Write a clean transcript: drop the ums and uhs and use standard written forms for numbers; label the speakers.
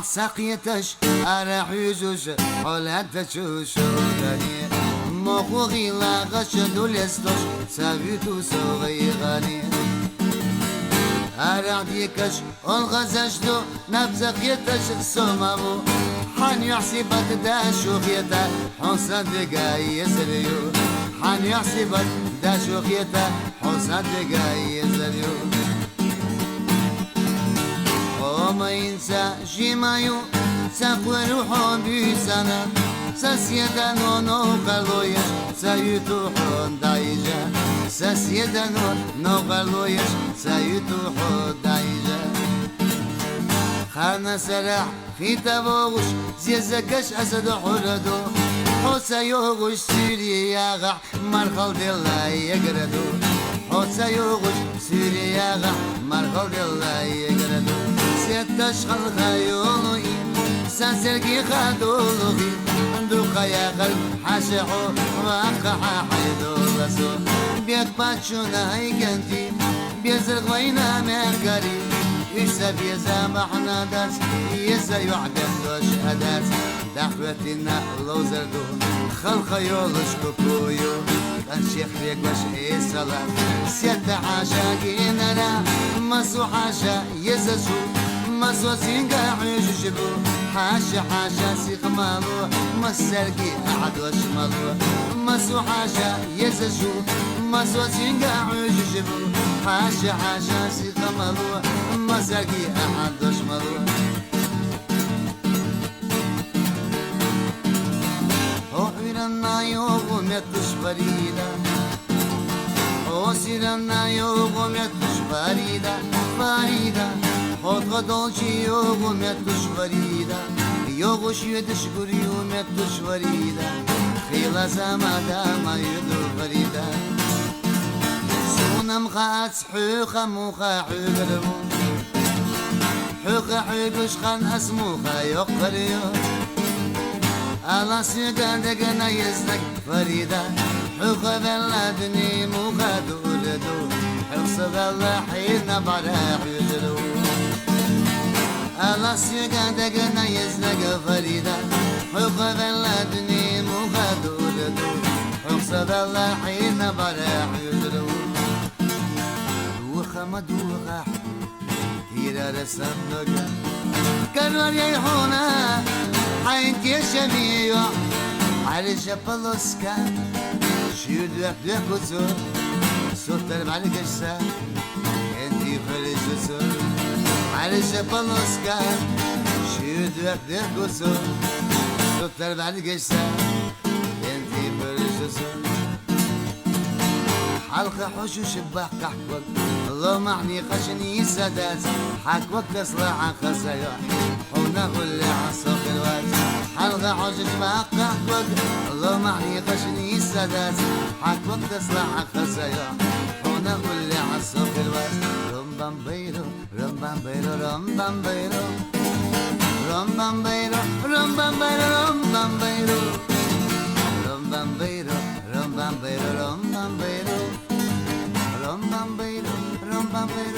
Speaker 1: سقيتش أرح يجوش حولتش وشوداني مخوغي لا غشد ولستش سابيتو سوغي غاني أرح ديكش والغزشتو نبزقيتش سومامو حن يحسبت دا شوخيتا حسن دقاي يزريو حن يحسبت دا شوخيتا حسن دقاي يزريو وما ينسى جيمايو ساقوى روحو بيسانا ساسيدا نونو قلويش سايتو حون دايجا ساسيدا نونو قلويش سايتو حون دايجا خانا سرح في تبوغش زيزكش أسد حردو حوسا يوغش سوريا غح مرخل دلا يقردو حوسا يوغش سوريا غح مرخل دلا يقردو ستش خلق يولوي سنسرقي خادولوغي عندو خيا قلب حاشحو وقحا حيدو بسو بيك باتشونا هيكنتي بيزرق وينا مكاري يسا بيزا محنا داس يسا يعدم دوش هداس دعوتنا لوزردو خلق يولش كوكويو كان شيخ ريك باش إيسالا سيادة حاشا كيننا مسو حاشا يزازو مسو سينقا عيجبو حاشا حاشا سيخ مالو مسرقي أحد وشمالو مسو حاشا يزازو مسو سينقا عيجبو حاشا حاشا سيخ مالو مسرقي أحد وشمالو وعيرنا يوغم يتش فريدا وسيرنا يوغم يتش فريدا فريدا خود غدولشي يوغم يتش فريدا يوغش يدش قريوم يتش فريدا خيلا زمادا ما يدو فريدا سونم خاتس حوخا موخا حوغرمو حوخا حوغش خان اسموخا يقريو الله سيقادقنا يزنك فريدا حوخا بلادني موخا دولدو حقصد الله حين برح يجلو الله سيقادقنا يزنك فريدا حوخا بلادني موخا دولدو حقصد الله حين برح يجلو دوخا مدوخا تيرا رسمنك كانوا يريحونا حينت يا شميع على جبلوسكا شيود وحدك وزور صوت ترب على قشة انتي فرج وزور على جبلوسكا شيود وحدك وزور صوت ترب على قشة انتي فرج وزور حلقة حوش وشباح كحكوك الله معني خشني سدات حكوك تصلح خسايا حونا كل عصاك الوقت حلقة حوش وشباح كحكوك الله معني خشني سدات حكوك تصلح خسايا حونا كل عصاك الوقت رمبام بيرو رمبام بيرو رمبام بيرو رمبام بيرو رمبام بيرو رمبام بيرو رمبام بيرو رمبام بيرو رمبام بيرو Rum bam bayro,